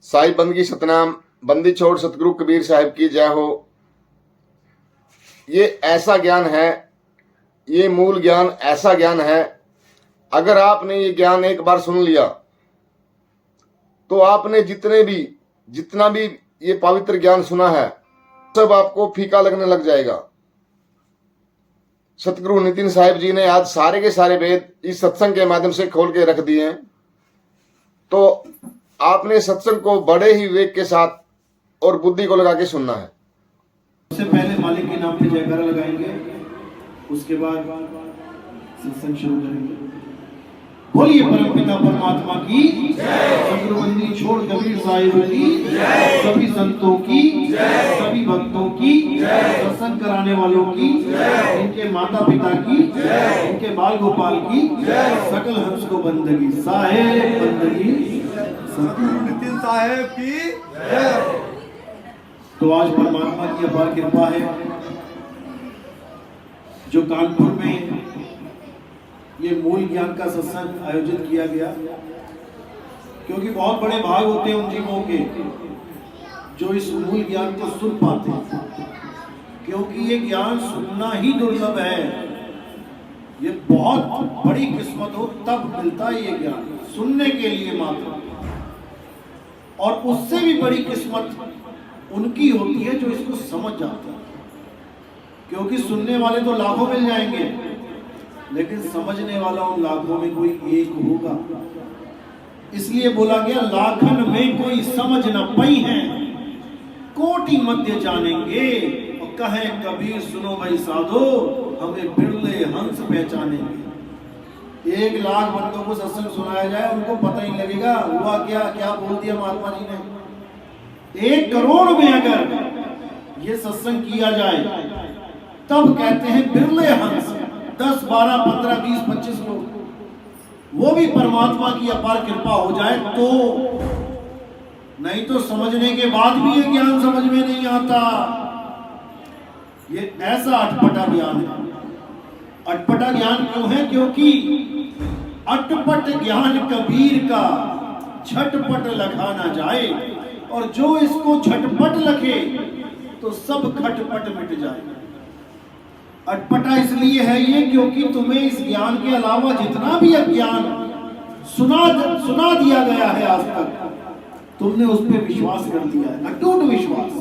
साहिब बंदगी सतनाम, बंदी छोड़ सतगुरु कबीर साहिब की जय हो। ये ऐसा ज्ञान है, ये मूल ज्ञान ऐसा ज्ञान है, अगर आपने ये ज्ञान एक बार सुन लिया तो आपने जितना भी ये पवित्र ज्ञान सुना है सब आपको फीका लगने लग जाएगा। सतगुरु नितिन साहिब जी ने आज सारे के सारे वेद इस सत्संग के माध्यम से खोल के रख दिए हैं, तो आपने सत्संग को बड़े ही विवेक के साथ और बुद्धि को लगा के सुनना है। सबसे पहले मालिक के नाम पे जयकारा लगाएंगे, उसके बाद सत्संग शुरू करेंगे। बोलिए परमपिता परमात्मा की सतगुरु बंदी छोड़ कबीर साहिब की, सभी संतों की, सभी भक्तों की, सत्संग कराने वालों की, इनके माता पिता की, इनके बाल गोपाल की, सकल हंस को बंदगी साहेब, बंदगी सतगुरु नितिन साहेब की। तो आज परमात्मा की अपार कृपा है जो कानपुर में ये मूल ज्ञान का सत्संग आयोजित किया गया, क्योंकि बहुत बड़े भाग होते हैं उन जीवों के जो इस मूल ज्ञान को सुन पाते हैं, क्योंकि ये ज्ञान सुनना ही दुर्लभ है। ये बहुत बड़ी किस्मत हो तब मिलता है ये ज्ञान, सुनने के लिए मात्र। और उससे भी बड़ी किस्मत उनकी होती है जो इसको समझ जाते हैं, क्योंकि सुनने वाले तो लाखों मिल जाएंगे, लेकिन समझने वाला उन लाखों में कोई एक होगा। इसलिए बोला गया लाखन में कोई समझ न पई है, कोटि मध्य जानेंगे। और कहे कबीर सुनो भाई साधो, हमें बिरले हंस पहचानेंगे। 1 लाख बंदों को सत्संग सुनाया जाए, उनको पता ही लगेगा हुआ क्या क्या बोल दिया महात्मा जी ने। 1 करोड़ में अगर ये सत्संग किया जाए तब कहते हैं बिरले हंस, 10, 12, 15, 20, 25 लोग, वो भी परमात्मा की अपार कृपा हो जाए तो। नहीं तो समझने के बाद भी ये ज्ञान समझ में नहीं आता। ये ऐसा अटपटा ज्ञान है। अटपटा ज्ञान क्यों है? क्योंकि अटपट ज्ञान कबीर का झटपट लखा ना जाए, और जो इसको झटपट लखे तो सब खटपट मिट जाए। अटपटा इसलिए है ये क्योंकि तुम्हें इस ज्ञान के अलावा जितना भी अज्ञान सुना दिया गया है आज तक, तुमने उस पर विश्वास कर लिया है, अटूट विश्वास।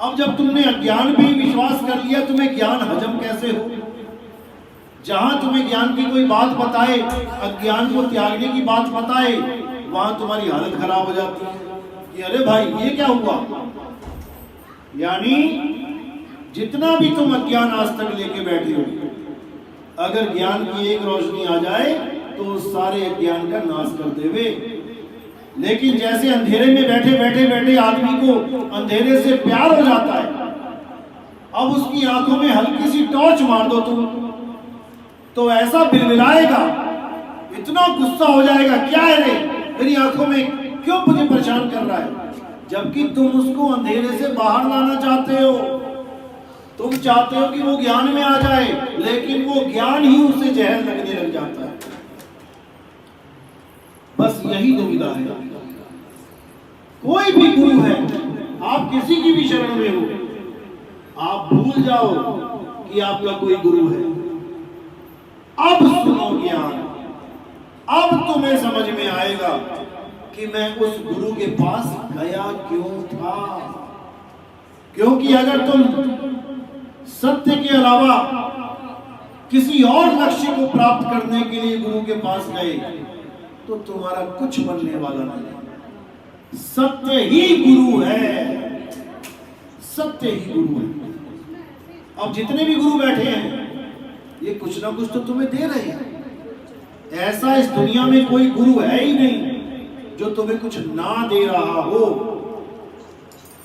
अब जब तुमने अज्ञान पे ही विश्वास कर लिया, तुम्हें ज्ञान हजम कैसे हो? जहां तुम्हें ज्ञान की कोई बात बताए, अज्ञान को त्यागने की बात बताए, वहां तुम्हारी हालत खराब हो जाती है कि अरे भाई ये क्या हुआ। यानी जितना भी तुम अज्ञान आज तक लेके बैठे हो, अगर ज्ञान की एक रोशनी आ जाए तो सारे अज्ञान का नाश कर देवे। लेकिन जैसे अंधेरे में बैठे बैठे आदमी को अंधेरे से प्यार हो जाता है, अब उसकी आंखों में हल्की सी टॉर्च मार दो तुम, तो ऐसा बिलबिलाएगा, इतना गुस्सा हो जाएगा, क्या है रे मेरी आंखों में क्यों मुझे परेशान कर रहा है। जबकि तुम उसको अंधेरे से बाहर लाना चाहते हो, तुम चाहते हो कि वो ज्ञान में आ जाए, लेकिन वो ज्ञान ही उसे जहर लगने लग जाता है। बस यही दुविधा है। कोई भी गुरु है, आप किसी की भी शरण में हो, आप भूल जाओ कि आपका कोई गुरु है। अब सुनो ज्ञान, अब तुम्हें समझ में आएगा कि मैं उस गुरु के पास गया क्यों था। क्योंकि अगर तुम सत्य के अलावा किसी और लक्ष्य को प्राप्त करने के लिए गुरु के पास गए तो तुम्हारा कुछ बनने वाला नहीं। सत्य ही गुरु है, सत्य ही गुरु है। अब जितने भी गुरु बैठे हैं ये कुछ ना कुछ तो तुम्हें दे रहे हैं। ऐसा इस दुनिया में कोई गुरु है ही नहीं जो तुम्हें कुछ ना दे रहा हो।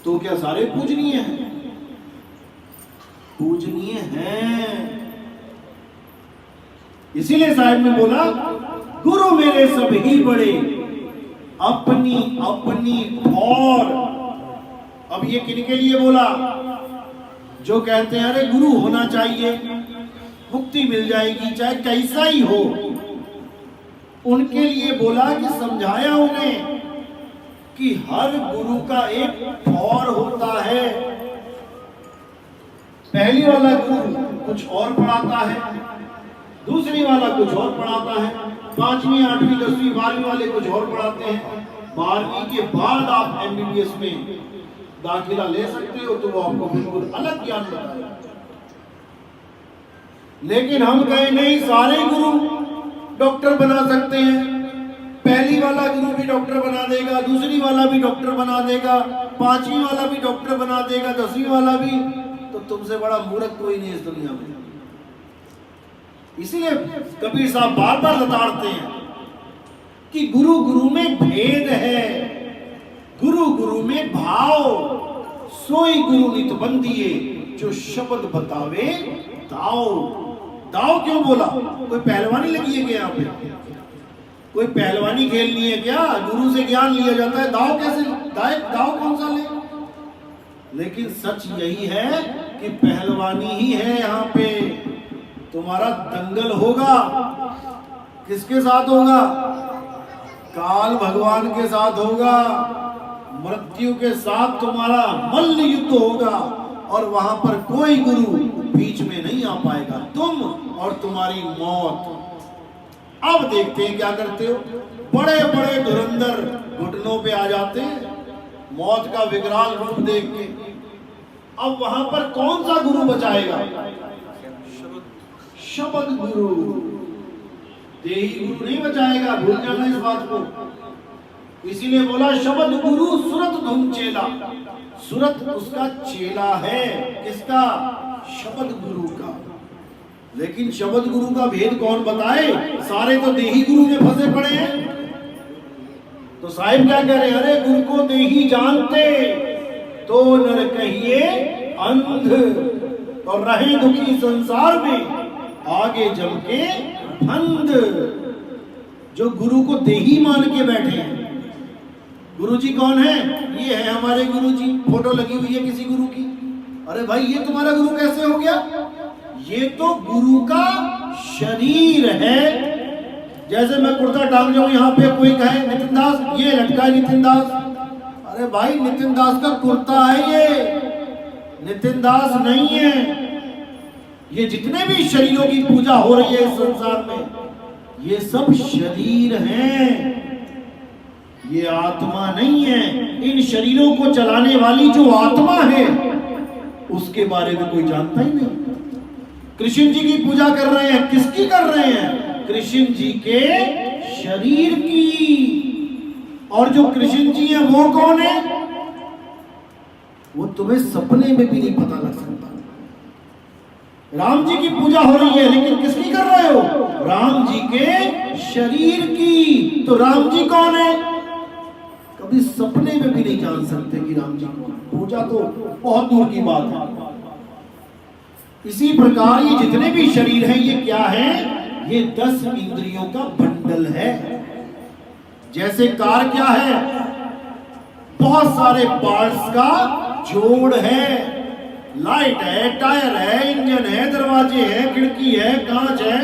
तो क्या सारे पूजनीय हैं? पूजनीय हैं। इसीलिए साहिब ने बोला गुरु मेरे सब ही बड़े, अपनी अपनी और। अब ये किनके लिए बोला? जो कहते हैं अरे गुरु होना चाहिए, मुक्ति मिल जाएगी चाहे कैसा ही हो। उनके लिए बोला कि समझाया उन्हें कि हर गुरु का एक और होता है। पहली वाला गुरु कुछ और पढ़ाता है, दूसरी वाला कुछ और पढ़ाता है, 5वीं 8वीं 10वीं 12वीं वाले कुछ और पढ़ाते हैं। 12वीं के बाद आप MBBS में दाखिला ले सकते हो तो वो आपको बिल्कुल अलग ज्ञान बताएगा। लेकिन हम कहें नहीं, सारे गुरु डॉक्टर बना सकते हैं। पहली वाला गुरु भी डॉक्टर बना देगा, दूसरी वाला भी डॉक्टर बना देगा, 5वीं वाला भी डॉक्टर बना देगा, 10वीं वाला भी। तो तुमसे बड़ा मूर्ख कोई नहीं इस दुनिया में। इसीलिए कबीर साहब बार बार लताड़ते हैं कि गुरु गुरु में भेद है, गुरु गुरु में भाव। सोई गुरु नित बंदिए, जो शब्द बतावे दाओ। दाव क्यों बोला? कोई पहलवानी लगी है क्या? यहाँ पे कोई पहलवानी खेलनी है क्या? गुरु से ज्ञान लिया जाता है, दाव कैसे? दाव कौन सा ले? लेकिन सच यही है कि पहलवानी ही है। यहाँ पे तुम्हारा दंगल होगा, किसके साथ होगा? काल भगवान के साथ होगा। मृत्यु के साथ तुम्हारा मल्ल युद्ध होगा और वहां पर कोई गुरु बीच में नहीं आ पाएगा, तुम और तुम्हारी मौत। अब देखते हैं क्या करते हो। बड़े बड़े धुरंधर घुटनों पे आ जाते हैं मौत का विकराल रूप देख के। अब वहां पर कौन सा गुरु बचाएगा? शब्द गुरु। देही गुरु नहीं बचाएगा, भूल जाना इस बात को। इसीलिए बोला शब्द गुरु सुरत धुम चेला। सुरत उसका चेला है, किसका? शब्द गुरु का। लेकिन शब्द गुरु का भेद कौन बताए? सारे तो देही गुरु में फंसे पड़े हैं। तो साहिब क्या कह रहे हैं? अरे गुरु को देही जानते तो नर कहिए अंध, और रहे दुखी संसार में आगे जम के फंद। जो गुरु को देही मान के बैठे हैं। गुरु जी कौन है? ये है हमारे गुरु जी, फोटो लगी हुई है किसी गुरु की। अरे भाई ये तुम्हारा गुरु कैसे हो गया? ये तो गुरु का शरीर है। जैसे मैं कुर्ता टांग जाऊं, यहाँ पे कोई कहे नितिन दास ये लटका है नितिन दास। अरे भाई नितिन दास का कुर्ता है ये, नितिन दास नहीं है। ये जितने भी शरीरों की पूजा हो रही है इस संसार में, ये सब शरीर हैं, ये आत्मा नहीं है। इन शरीरों को चलाने वाली जो आत्मा है उसके बारे में कोई जानता ही नहीं। कृष्ण जी की पूजा कर रहे हैं, किसकी कर रहे हैं? कृष्ण जी के शरीर की। और जो कृष्ण जी है वो कौन है? वो तुम्हें सपने में भी नहीं पता लग सकता। राम जी की पूजा हो रही है, लेकिन किसकी कर रहे हो? राम जी के शरीर की। तो राम जी कौन है? कभी सपने में भी नहीं जान सकते कि राम जी कौन है। पूजा तो बहुत दूर की बात है। इसी प्रकार ये जितने भी शरीर हैं, ये क्या है? ये 10 इंद्रियों का बंडल है। जैसे कार क्या है? बहुत सारे पार्ट्स का जोड़ है। लाइट है, टायर है, इंजन है, दरवाजे है, खिड़की है, कांच है,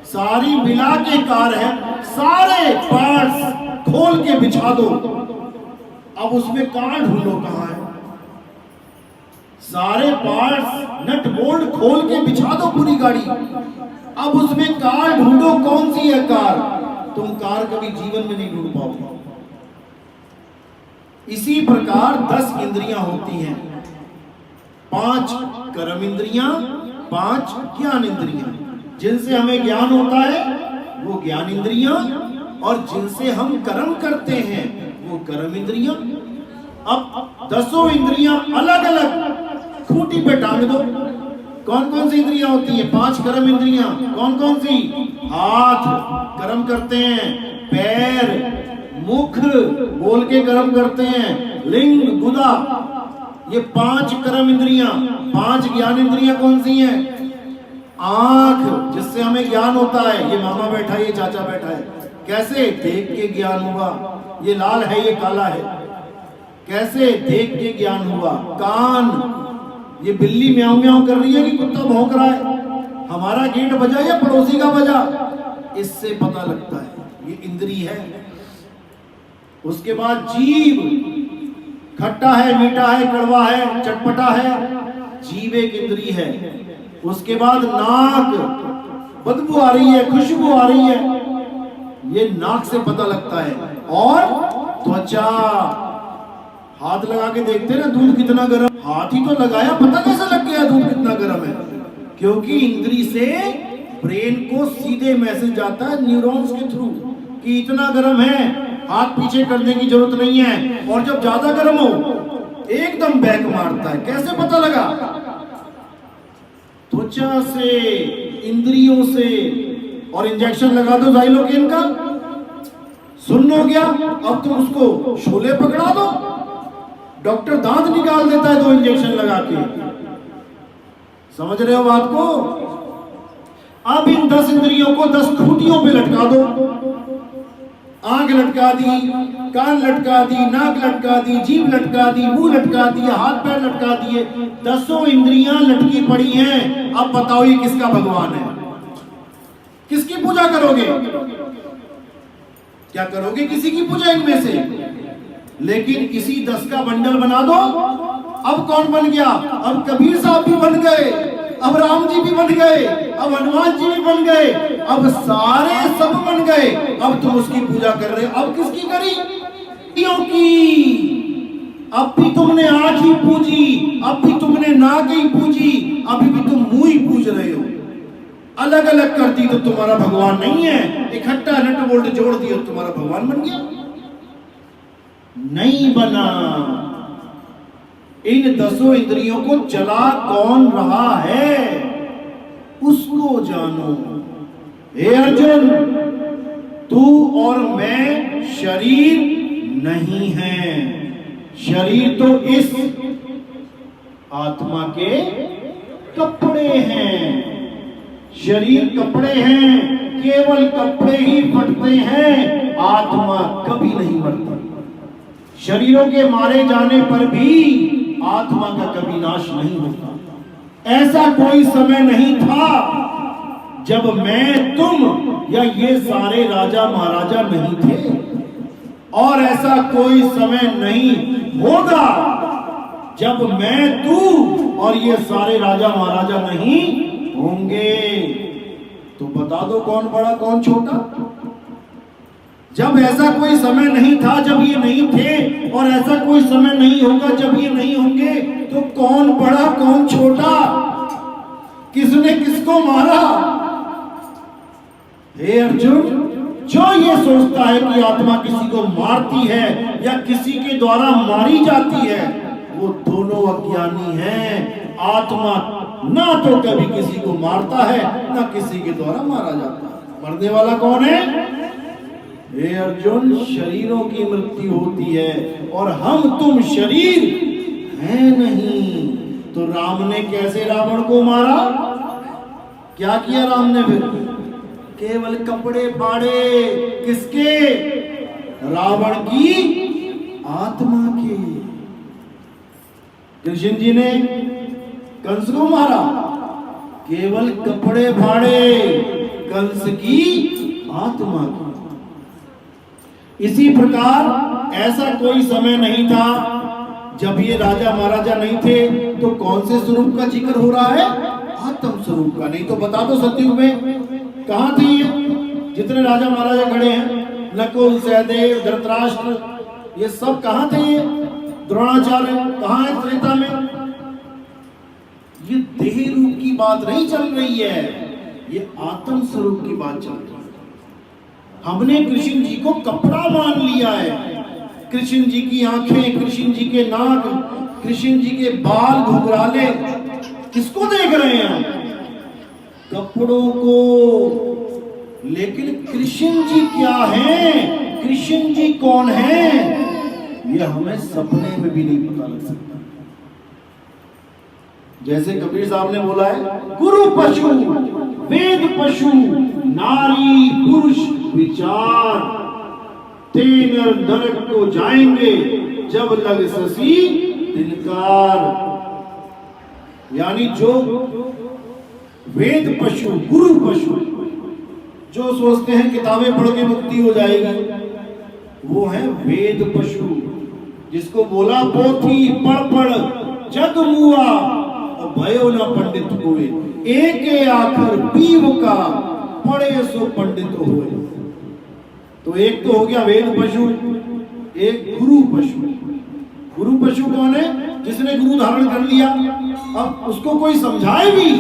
सारी मिला के कार है। सारे पार्ट्स खोल के बिछा दो, अब उसमें कार ढूंढो कहां है? सारे पार्ट्स नट बोल्ट खोल के बिछा दो पूरी गाड़ी, अब उसमें कार ढूंढो कौन सी है कार? तुम कार कभी जीवन में नहीं ढूंढ पाओगे। इसी प्रकार 10 इंद्रियां होती हैं। 5 कर्म इंद्रियां, 5 ज्ञान इंद्रियां। जिनसे हमें ज्ञान होता है वो ज्ञान इंद्रियां, और जिनसे हम कर्म करते हैं वो कर्म इंद्रियां। अब 10 इंद्रियां अलग अलग खूंटी पे टांग दो। कौन कौन सी इंद्रियां होती हैं? 5 कर्म इंद्रियां। कौन कौन सी? हाथ कर्म करते हैं, पैर, मुख बोल के कर्म करते हैं, लिंग, गुदा, ये 5 कर्म इंद्रियां। 5 ज्ञान इंद्रियां कौन सी हैं? आंख, जिससे हमें ज्ञान होता है। ये मामा बैठा है, ये चाचा बैठा है, कैसे? देख के ज्ञान हुआ। ये लाल है, ये काला है, कैसे? देख के ज्ञान हुआ। कान, ये बिल्ली म्याऊं म्याऊं कर रही है कि कुत्ता भौंक रहा है, हमारा गेट बजा या पड़ोसी का बजा, इससे पता लगता है। ये इंद्री है। उसके बाद जीभ, खट्टा है, मीठा है, कड़वा है, चटपटा है, जीभ एक इंद्री है। उसके बाद नाक, बदबू आ रही है, खुशबू आ रही है, ये नाक से पता लगता है। और त्वचा, हाथ लगा के देखते हैं ना दूध कितना गर्म, हाथ ही तो लगाया, पता कैसे लग गया दूध कितना गर्म है? क्योंकि इंद्री से ब्रेन को सीधे मैसेज जाता है न्यूरॉन्स के थ्रू कि इतना गर्म है, हाथ पीछे करने की जरूरत नहीं है। और जब ज्यादा गर्म हो एकदम बैक मारता है। कैसे पता लगा? त्वचा से, इंद्रियों से। और इंजेक्शन लगा दो ज़ाइलोकेन का, सुन्न हो गया, अब तुम उसको शोले पकड़ा दो, डॉक्टर दांत निकाल देता है 2 इंजेक्शन लगा के। समझ रहे हो बात को? अब इन 10 इंद्रियों को 10 खूंटियों पे लटका दो। आंख लटका दी, कान लटका दी, नाक लटका दी, जीभ लटका दी, मुंह लटका दिया, हाथ पैर लटका दिए, 10 इंद्रियां लटकी पड़ी हैं। अब बताओ ये किसका भगवान है? किसकी पूजा करोगे? क्या करोगे? किसी की पूजा इनमें से। लेकिन इसी 10 का बंडल बना दो, अब कौन बन गया? अब कबीर साहब भी बन गए, अब राम जी भी बन गए, अब हनुमान जी भी बन गए, अब सारे सब बन गए। अब तुम उसकी पूजा कर रहे हो। अब किसकी करी? की। अब भी तुमने आंख ही पूजी, अब भी तुमने नाक ही पूजी, अभी भी तुम मुंह ही पूज रहे हो। अलग अलग कर दी तो तुम्हारा भगवान नहीं है, इकट्ठा नट बोल्ट जोड़ दिया तुम्हारा भगवान बन गया? नहीं बना। इन 10 इंद्रियों को चला कौन रहा है उसको जानो। हे अर्जुन, तू और मैं शरीर नहीं है। शरीर तो इस आत्मा के कपड़े हैं। शरीर कपड़े हैं, केवल कपड़े ही फटते हैं, आत्मा कभी नहीं मरती। शरीरों के मारे जाने पर भी आत्मा का कभी नाश नहीं होता। ऐसा कोई समय नहीं था जब मैं, तुम या ये सारे राजा महाराजा नहीं थे, और ऐसा कोई समय नहीं होगा जब मैं, तू और ये सारे राजा महाराजा नहीं होंगे। तो बता दो कौन बड़ा कौन छोटा? जब ऐसा कोई समय नहीं था जब ये नहीं थे, और ऐसा कोई समय नहीं होगा जब ये नहीं होंगे, तो कौन बड़ा कौन छोटा? किसने किसको मारा? हे अर्जुन, जो ये सोचता है कि आत्मा किसी को मारती है या किसी के द्वारा मारी जाती है, वो दोनों अज्ञानी हैं। आत्मा ना तो कभी किसी को मारता है, ना किसी के द्वारा मारा जाता है। मरने वाला कौन है? हे अर्जुन, शरीरों की मृत्यु होती है और हम तुम शरीर हैं नहीं। तो राम ने कैसे रावण को मारा? क्या किया राम ने फिर? केवल कपड़े फाड़े। किसके? रावण की आत्मा के। कृष्ण जी ने कंस को मारा, केवल कपड़े फाड़े, कंस की आत्मा की। इसी प्रकार ऐसा कोई समय नहीं था जब ये राजा महाराजा नहीं थे, तो कौन से स्वरूप का जिक्र हो रहा है? आत्म स्वरूप का। नहीं तो बता दो सतयुग में कहां थे ये जितने राजा महाराजा खड़े हैं? नकुल, सहदेव, धृतराष्ट्र, ये सब कहां थे? ये द्रोणाचार्य कहां है त्रेता में? ये देह रूप की बात नहीं चल रही है, ये आत्म स्वरूप की बात चल रही है। हमने कृष्ण जी को कपड़ा मान लिया है। कृष्ण जी की आंखें, कृष्ण जी के नाक, कृष्ण जी के बाल घुंघराले, किसको देख रहे हैं? कपड़ों को। लेकिन कृष्ण जी क्या हैं, कृष्ण जी कौन हैं, ये हमें सपने में भी नहीं पता लग सकता। जैसे कबीर साहब ने बोला है, गुरु पशु वेद पशु नारी पुरुष विचार, ते नर नरक को जाएंगे जब लग ससी दिलकार। यानी जो वेद पशु, गुरु पशु, जो सोचते हैं किताबें पढ़ के मुक्ति हो जाएगी, वो है वेद पशु, जिसको बोला पोथी पढ़ पढ़ जग मुआ और भयो न पंडित हुए, एक आखर पीव का पढ़े सो पंडित हुए। तो एक तो हो गया वेद पशु, एक गुरु पशु। गुरु पशु कौन है? जिसने गुरु धारण कर लिया, अब उसको कोई समझाए भी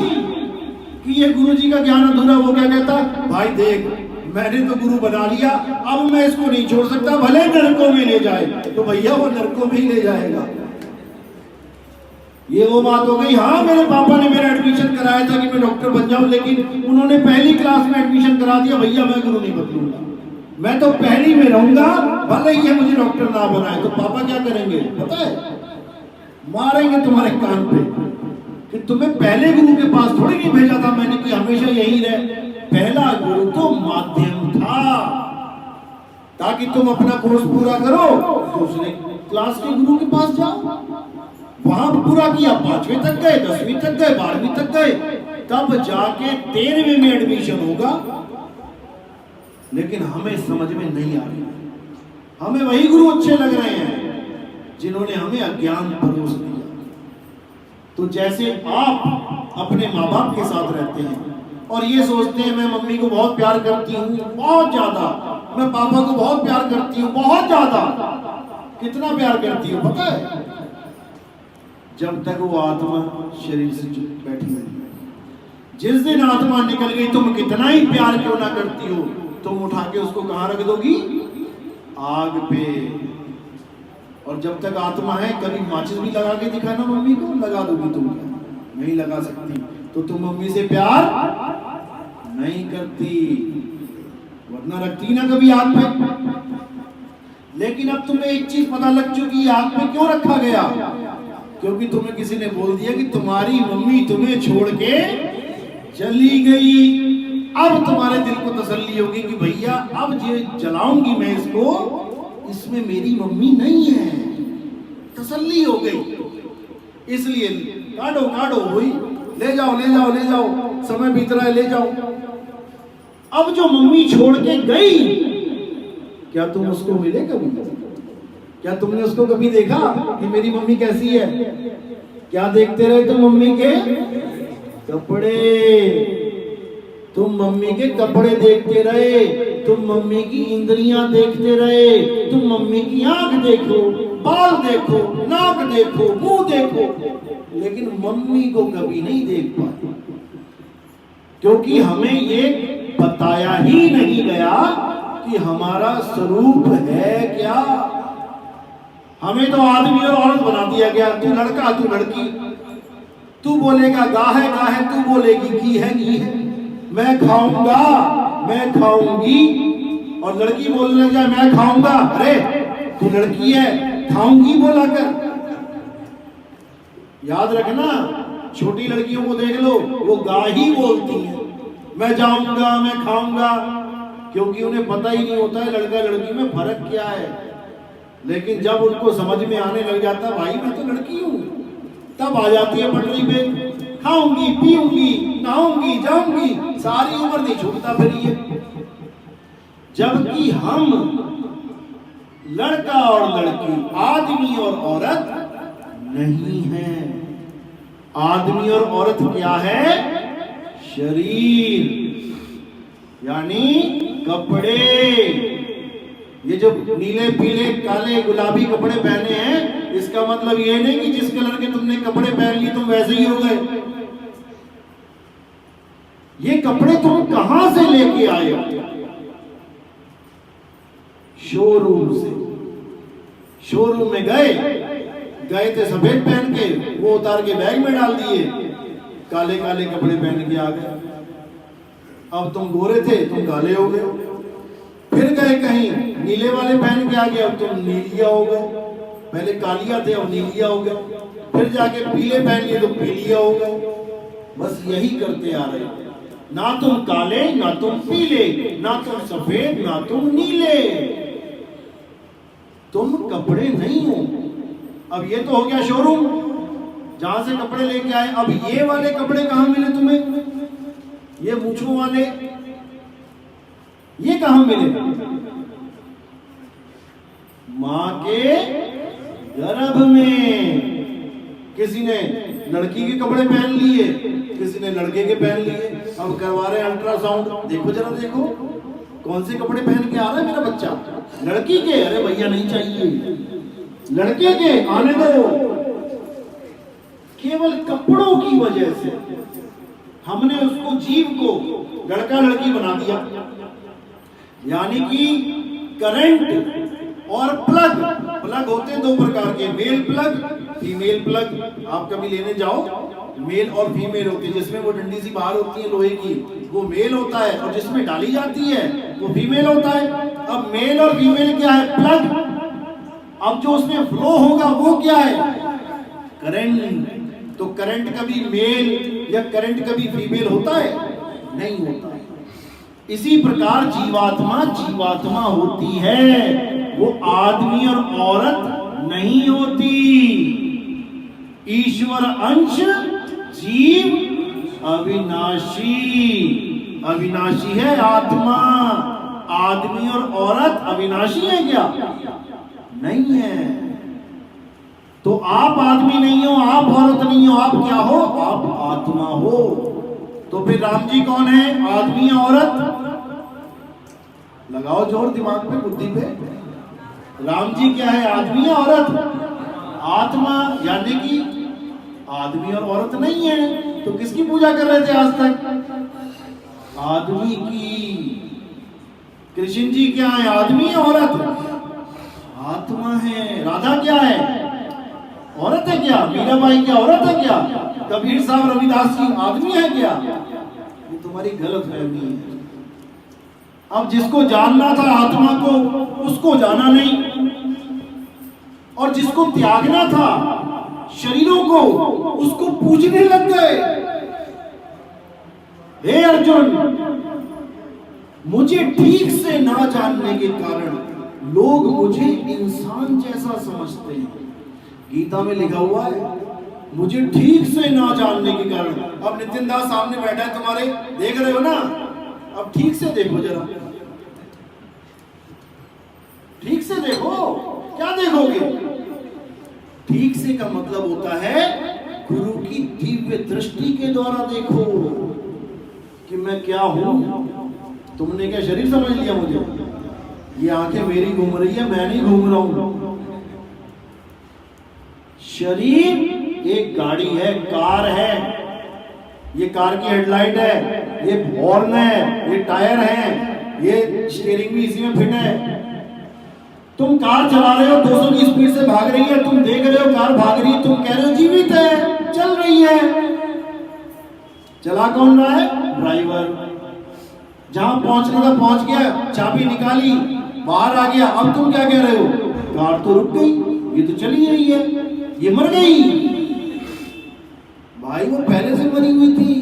कि ये गुरु जी का ज्ञान अधूरा, वो क्या कहता, भाई देख मैंने तो गुरु बना लिया, अब मैं इसको नहीं छोड़ सकता, भले नरकों में ले जाए। तो भैया वो नरकों में ही ले जाएगा। ये वो बात हो गई। हाँ, मेरे पापा ने मेरा एडमिशन कराया था कि मैं डॉक्टर बन जाऊं, लेकिन उन्होंने पहली क्लास में एडमिशन करा दिया, भैया मैं गुरु नहीं बदलूंगा, मैं तो पहली में रहूंगा, भले ही मुझे डॉक्टर ना बनाए। तो पापा क्या करेंगे पता है? मारेंगे तुम्हारे कान पे कि तुम्हें पहले गुरु के पास थोड़ी नहीं भेजा था मैंने कि हमेशा यही रहे। पहला गुरु तो माध्यम था ताकि तुम अपना कोर्स पूरा करो, दूसरे क्लास के गुरु के पास जाओ, वहां पूरा किया, 5वीं तक गए, 10वीं तक गए, 12वीं तक गए, तब जाके 13वीं में एडमिशन होगा। लेकिन हमें समझ में नहीं आ रही, हमें वही गुरु अच्छे लग रहे हैं जिन्होंने हमें अज्ञान परोस दिया। तो जैसे आप अपने माँ बाप के साथ रहते हैं और ये सोचते हैं मैं मम्मी को बहुत प्यार करती हूँ, बहुत ज्यादा, मैं पापा को बहुत प्यार करती हूँ, बहुत ज्यादा। कितना प्यार करती हूँ पता है? जब तक वो आत्मा शरीर से बैठी है। जिस दिन आत्मा निकल गई, तुम कितना ही प्यार क्यों ना करती हो, तुम उठा के उसको कहां रख दोगी? आग पे। और जब तक आत्मा है, कभी माचिस भी लगा के दिखाना मम्मी को, लगा दोगी तुम? नहीं लगा सकती। तो तुम मम्मी से प्यार नहीं करती, वरना रखती ना कभी आग पे। लेकिन अब तुम्हें एक चीज पता लग चुकी, आग पे क्यों रखा गया? क्योंकि तुम्हें किसी ने बोल दिया कि तुम्हारी मम्मी तुम्हें छोड़ के चली गई। अब तुम्हारे दिल को तसल्ली होगी कि भैया अब ये जलाऊंगी मैं इसको, इसमें मेरी मम्मी नहीं है, तसल्ली हो गई। इसलिए काटो काटो हुई, ले जाओ ले जाओ ले जाओ, समय बीत रहा है, ले जाओ। अब जो मम्मी छोड़ के गई, क्या तुम उसको मिले कभी? क्या तुमने उसको कभी देखा कि मेरी मम्मी कैसी है? क्या देखते रहे तुम? मम्मी के कपड़े, तुम मम्मी के कपड़े देखते रहे, तुम मम्मी की इंद्रियां देखते रहे, तुम मम्मी की आंख देखो, बाल देखो, नाक देखो, मुंह देखो, लेकिन मम्मी को कभी नहीं देख पाए, क्योंकि हमें ये बताया ही नहीं गया कि हमारा स्वरूप है क्या। हमें तो आदमी और औरत बना दिया गया, तू लड़का तू लड़की, तू बोलेगा गाह है, तू बोलेगी घी है, मैं खाऊंगा मैं खाऊंगी, और लड़की बोलने जाए मैं खाऊंगा, अरे तू लड़की है, खाऊंगी बोला कर। याद रखना, छोटी लड़कियों को देख लो, वो गा ही बोलती हैं, मैं जाऊंगा मैं खाऊंगा, क्योंकि उन्हें पता ही नहीं होता है लड़का लड़की में फर्क क्या है। लेकिन जब उनको समझ में आने लग जाता भाई मैं तो लड़की हूं, तब आ जाती है पटरी पे, खाऊंगी पीऊंगी नहाऊंगी जाऊंगी, सारी उम्र नहीं छूटता फिर ये। जबकि हम लड़का और लड़की, आदमी और औरत नहीं है। आदमी और औरत क्या है? शरीर, यानी कपड़े। ये जो नीले पीले काले गुलाबी कपड़े पहने हैं, इसका मतलब ये नहीं कि जिस कलर के तुमने कपड़े पहन लिए तुम वैसे ही हो गए। ये कपड़े तुम कहां से लेके आए हो? शोरूम से। शोरूम में गए थे सफेद पहन के, वो उतार के बैग में डाल दिए, काले काले कपड़े पहन के आ गए। अब तुम गोरे थे, तुम काले हो गए। फिर गए कहीं, नीले वाले पहन के आ गए, अब तुम नीलिया हो गए। पहले कालिया थे, अब नीलिया हो गए। फिर जाके पीले पहन लिए तो पीलिया हो गए। बस यही करते आ रहे, ना तुम काले ना तुम पीले, ना तुम सफेद ना तुम नीले, तुम कपड़े नहीं हो। अब ये तो हो गया शोरूम जहां से कपड़े लेके आए। अब ये वाले कपड़े कहां मिले तुम्हें? ये मूंछों वाले ये कहां मिले? मां के गर्भ में। किसी ने लड़की के कपड़े पहन लिए, किसी ने लड़के के पहन लिए। अब करवा रहे अल्ट्रासाउंड, देखो जरा देखो कौन से कपड़े पहन के आ रहा है मेरा बच्चा। लड़की के, अरे भैया नहीं चाहिए, लड़के के आने दो। केवल कपड़ों की वजह से हमने उसको, जीव को लड़का लड़की बना दिया। यानी कि करंट और प्लग, प्लग होते हैं दो प्रकार के, मेल प्लग, फीमेल प्लग। आप कभी लेने जाओ, मेल और फीमेल होती है। जिसमें वो डंडी सी बाहर होती है लोहे की, वो मेल होता है, और जिसमें डाली जाती है वो फीमेल होता है। अब मेल और फीमेल क्या है? प्लग। अब जो उसमें फ्लो होगा वो क्या है? करंट। तो करंट कभी मेल या करंट कभी फीमेल होता है? नहीं होता है। इसी प्रकार जीवात्मा जीवात्मा होती है, वो आदमी और औरत नहीं होती। ईश्वर अंश, जीव अविनाशी। अविनाशी है आत्मा। आदमी और औरत अविनाशी है क्या? नहीं है। तो आप आदमी नहीं हो, आप औरत नहीं हो, आप क्या हो? आप आत्मा हो। तो फिर राम जी कौन है? आदमी या औरत? लगाओ जोर दिमाग पे, बुद्धि पे। राम जी क्या है? आदमी या औरत? आत्मा। यानी कि आदमी और औरत नहीं है। तो किसकी पूजा कर रहे थे आज तक? आदमी की। कृष्ण जी क्या है? आदमी या औरत? आत्मा है। राधा क्या है? औरत है क्या? मीराबाई क्या औरत है क्या? कबीर साहब, रविदास जी आदमी है क्या? ये तुम्हारी गलत फहमी है। अब जिसको जानना था आत्मा को, उसको जाना नहीं, और जिसको त्यागना था शरीरों को, उसको पूजने लग गए। हे अर्जुन, मुझे ठीक से ना जानने के कारण लोग मुझे इंसान जैसा समझते हैं। गीता में लिखा हुआ है, मुझे ठीक से ना जानने के कारण। अब नितिन दास सामने बैठा है तुम्हारे, देख रहे हो ना? अब ठीक से देखो जरा, ठीक से देखो। क्या देखोगे? ठीक से का मतलब होता है गुरु की दिव्य दृष्टि के द्वारा देखो कि मैं क्या हूं। तुमने क्या शरीर समझ लिया मुझे? ये आंखें मेरी घूम रही है, मैं नहीं घूम रहा हूं। शरीर एक गाड़ी है, कार है। ये कार की हेडलाइट है, ये हॉर्न है, ये टायर है, ये स्टीयरिंग भी इसी में फिट है। तुम कार चला रहे हो, 200 की स्पीड से भाग रही है, तुम देख रहे हो कार भाग रही है, तुम कह रहे हो जीवित है, चल रही है। चला कौन रहा है? ड्राइवर। जहां पहुंचने का पहुंच गया, चाबी निकाली, बाहर आ गया। अब तुम क्या कह रहे हो? कार तो रुक गई, ये तो चल ही रही है, ये मर गई। भाई वो पहले से मरी हुई थी,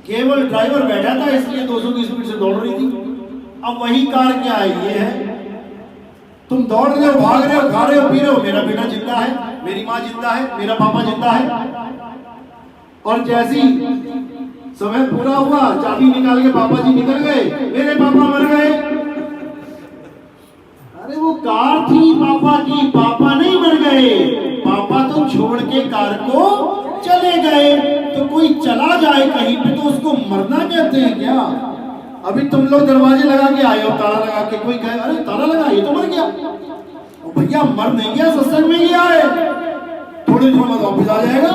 केवल ड्राइवर बैठा था इसलिए 200 की स्पीड से दौड़ रही थी। अब वही कार क्या है? ये है। तुम दौड़ रहे हो, भाग रहे हो, खा रहे हो, पी रहे हो, मेरा बेटा जिंदा है, मेरी माँ जिंदा है, मेरा पापा जिंदा है। और जैसी समय पूरा हुआ, चाबी निकाल के पापा जी निकल गए, मेरे पापा मर गए। अरे वो कार थी पापा की, पापा नहीं मर गए। पापा तो छोड़ के कार को चले गए। तो कोई चला जाए कहीं पे तो उसको मरना कहते हैं क्या? अभी तुम लोग दरवाजे लगा के आए हो, ताला लगा के, कोई कहे अरे ताला लगा, ये तो मर गया। और भैया मर नहीं गया, सत्संग में गया है, थोड़ी देर बाद वापस आ जाएगा।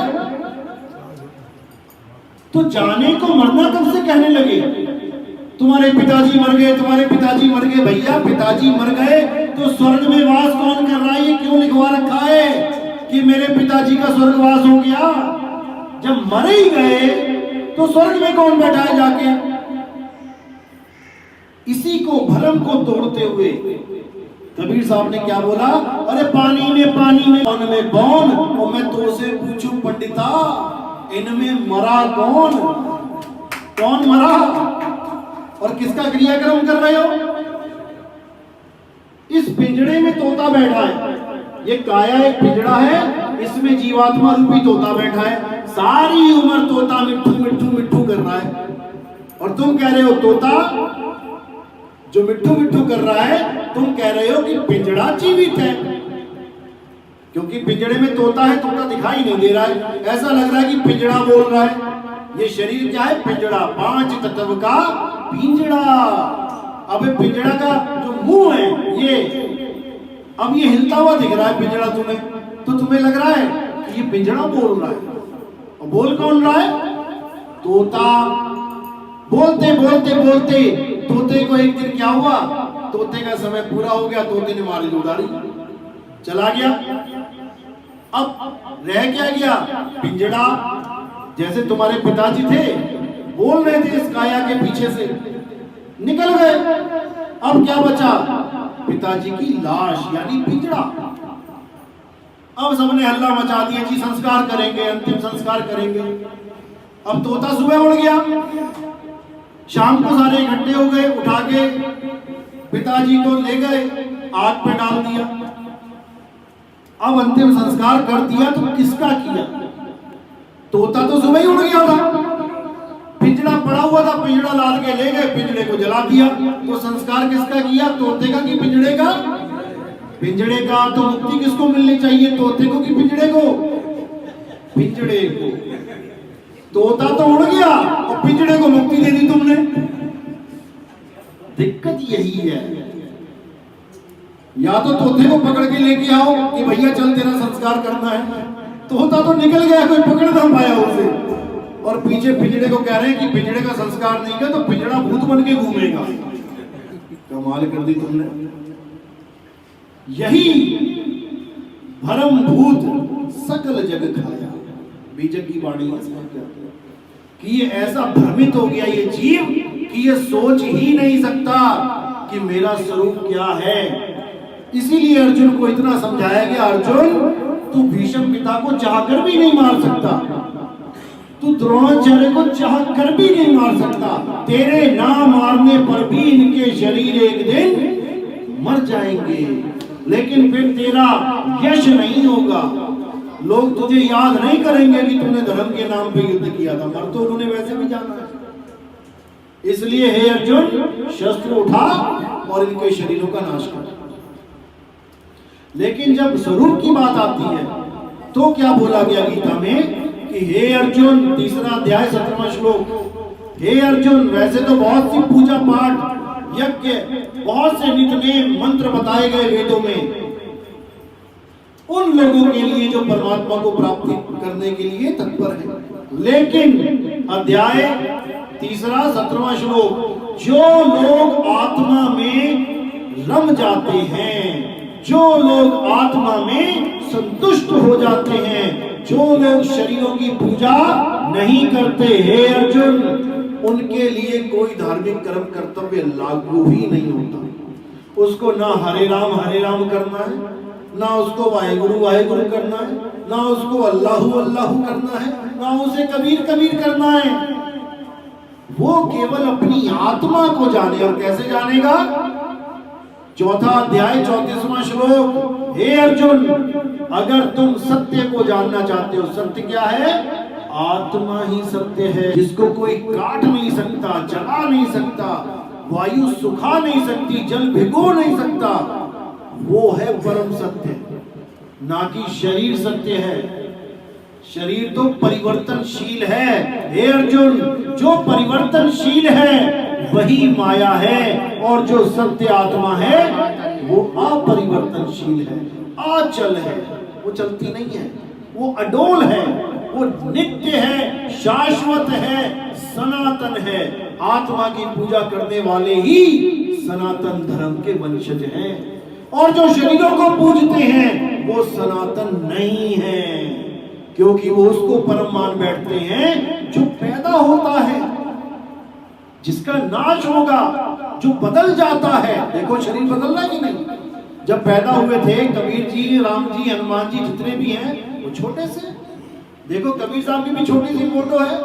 तो जाने को मरना कब से कहने लगे? तुम्हारे पिताजी मर गए, तुम्हारे पिताजी मर गए। भैया पिताजी मर गए तो स्वर्ग में वास कौन कर रहा है? ये क्यों लिखवा रखा है कि मेरे पिताजी का स्वर्गवास हो गया? जब मर ही गए तो स्वर्ग में कौन बैठा है जाके? इसी को भरम को तोड़ते हुए कबीर साहब ने क्या बोला? अरे पानी में कौन में कौन, और मैं तो से पूछूं पंडिता, इनमें मरा कौन? कौन मरा और किसका क्रियाक्रम कर रहे हो? इस पिंजड़े में तोता बैठा है, ये काया एक पिंजड़ा है, इसमें जीवात्मा रूपी तोता बैठा है। सारी उम्र तोता मिट्ठू मिट्ठू मिट्ठू कर रहा है, और तुम कह रहे हो तोता जो मिट्ठू मिट्ठू कर रहा है, तुम कह रहे हो कि पिंजड़ा जीवित है, क्योंकि पिंजड़े में तोता है, तोता दिखाई नहीं दे रहा है, ऐसा लग रहा है कि पिंजड़ा बोल रहा है। ये शरीर क्या है? पिंजड़ा, 5 तत्व का पिंजड़ा। अब पिंजड़ा का जो मुंह है ये, अब ये हिलता हुआ दिख रहा है पिंजड़ा तुम्हें, तो तुम्हें लग रहा है कि ये पिंजड़ा बोल रहा है। और बोल कौन रहा है? तोता। बोलते बोलते बोलते तोते को एक दिन क्या हुआ, तोते का समय पूरा हो गया, तोते ने मारी उड़ारी, चला गया। अब रह क्या गया? पिंजड़ा। जैसे तुम्हारे पिताजी थे, बोल रहे थे इस काया के पीछे से, निकल गए। अब क्या बचा? पिताजी की लाश, यानी पिंजड़ा। अब सबने हल्ला मचा दिया जी संस्कार करेंगे, अंतिम संस्कार करेंगे। अब तोता सुबह उड़ गया, शाम को सारे इकट्ठे हो गए, उठा के पिताजी को ले गए, आग पे डाल दिया। अब अंतिम संस्कार कर दिया तो किसका किया? तोता तो सुबह ही उड़ गया था, पिंजड़ा पड़ा हुआ था, पिंजड़ा लाद के ले गए, पिंजड़े को जला दिया। तो संस्कार किसका किया? तोते का कि पिंजड़े का? पिंजड़े का। तो मुक्ति किसको मिलनी चाहिए, तोते को कि पिंजड़े को? पिंजड़े को। तोता तो उड़ गया और पिंजड़े को मुक्ति दे दी तुमने। दिक्कत यही है, या तो तोते को पकड़ के लेके आओ कि भैया चल तेरा संस्कार करना है, तोता तो निकल गया, कोई पकड़ ना पाया उसे, और पीछे पिंजड़े को कह रहे हैं कि पिंजड़े का संस्कार नहीं किया तो पिंजड़ा भूत बन के घूमेगा। कमाल कर दी तुमने। यही भरम भूत सकल जग खाया, बीजक की वाणी कि ये ऐसा भ्रमित हो गया ये जीव कि ये सोच ही नहीं सकता कि मेरा स्वरूप क्या है। इसीलिए अर्जुन को इतना समझाया गया, अर्जुन तू भीष्म पिता को चाहकर भी नहीं मार सकता, तू द्रोणाचार्य को चाहकर भी नहीं मार सकता, तेरे ना मारने पर भी इनके शरीर एक दिन मर जाएंगे, लेकिन फिर तेरा यश नहीं होगा, लोग तुझे याद नहीं करेंगे कि तूने धर्म के नाम पे युद्ध किया था, मर तो उन्होंने वैसे भी जाना है। इसलिए हे अर्जुन, शस्त्र उठा और इनके शरीरों का नाश कर। लेकिन जब स्वरूप की बात आती है तो क्या बोला गया गीता में कि हे अर्जुन, 3रा अध्याय 17वां श्लोक, हे अर्जुन वैसे तो बहुत सी पूजा पाठ यज्ञ बहुत से नित्य मंत्र बताए गए वेदों में उन लोगों के लिए जो परमात्मा को प्राप्ति करने के लिए तत्पर है, लेकिन अध्याय 3 17वां श्लोक, जो लोग आत्मा में रम जाते हैं, जो लोग आत्मा में संतुष्ट हो जाते हैं, जो लोग शरीरों की पूजा नहीं करते, हे अर्जुन उनके लिए कोई धार्मिक कर्म कर्तव्य लागू ही नहीं होता। उसको ना हरे राम करना है, ना उसको वाहेगुरु वाहेगुरु करना है, ना उसको अल्लाहु अल्लाहु करना है, ना उसे कबीर कबीर करना है। वो केवल अपनी आत्मा को जाने, और कैसे जानेगा? 4था अध्याय 34वां श्लोक, हे अर्जुन अगर तुम सत्य को जानना चाहते हो, सत्य क्या है? आत्मा ही सत्य है, जिसको कोई काट नहीं सकता, जला नहीं सकता, वायु सुखा नहीं सकती, जल भिगो नहीं सकता, वो है परम सत्य, ना कि शरीर सत्य है। शरीर तो परिवर्तनशील है, हे अर्जुन जो परिवर्तनशील है वही माया है, और जो सत्य आत्मा है वो अपरिवर्तनशील है, अचल है, वो चलती नहीं है, वो अडोल है, वो नित्य है, शाश्वत है, सनातन है। आत्मा की पूजा करने वाले ही सनातन धर्म के वंशज हैं, और जो शरीरों को पूजते हैं वो सनातन नहीं है, क्योंकि वो उसको परम मान बैठते हैं जो पैदा होता है, जिसका नाश होगा, जो बदल जाता है। देखो शरीर बदलना कि नहीं? जब पैदा हुए थे कबीर जी, राम जी, हनुमान जी जितने भी हैं वो छोटे से, देखो कबीर साहब की भी छोटी सी फोटो है,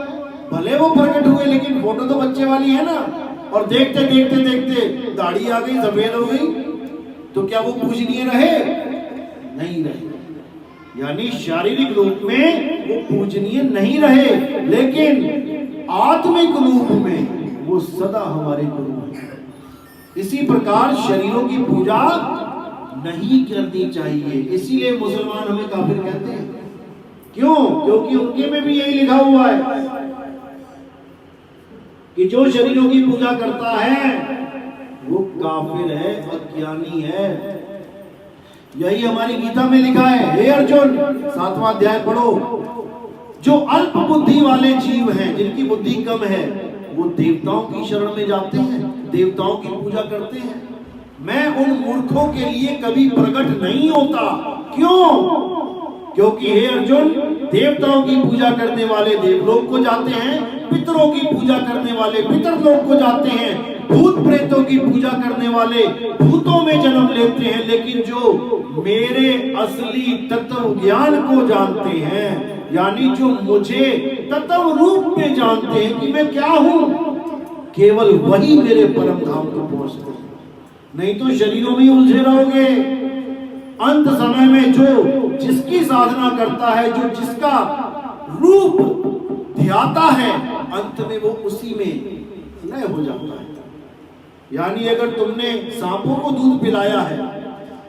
भले वो प्रकट हुए लेकिन फोटो तो बच्चे वाली है ना, और देखते देखते देखते दाढ़ी आ गई, सफेद हो गई, तो क्या वो पूजनीय रहे? नहीं रहे। यानी शारीरिक रूप में वो पूजनीय नहीं रहे, लेकिन आत्मिक रूप में वो सदा हमारे गुरु हैं। इसी प्रकार शरीरों की पूजा नहीं करनी चाहिए। इसीलिए मुसलमान हमें काफिर कहते हैं। क्यों? क्योंकि उनके में भी यही लिखा हुआ है कि जो शरीरों की पूजा करता है वो काफिर है, अज्ञानी है। यही हमारी गीता में लिखा है। हे अर्जुन, 7वां अध्याय पढ़ो। जो अल्प बुद्धि वाले जीव हैं, जिनकी बुद्धि कम है, वो देवताओं की शरण में जाते हैं, देवताओं की पूजा करते हैं। मैं उन मूर्खों के लिए कभी प्रकट नहीं होता। क्यों? क्योंकि हे अर्जुन, देवताओं की पूजा करने वाले देवलोक को जाते हैं, पितरों की पूजा करने वाले पितरलोक को जाते हैं, भूत प्रेतों की पूजा करने वाले भूतों में जन्म लेते हैं। लेकिन जो मेरे असली तत्व ज्ञान को जानते हैं, यानी जो मुझे तत्व रूप में जानते हैं कि मैं क्या हूं, केवल वही मेरे परम धाम को पहुंचते हैं। नहीं तो शरीरों में उलझे रहोगे। अंत समय में जो जिसकी साधना करता है, जो जिसका रूप ध्याता है, अंत में वो उसी में लय हो जाता है। यानी अगर तुमने सांपों को दूध पिलाया है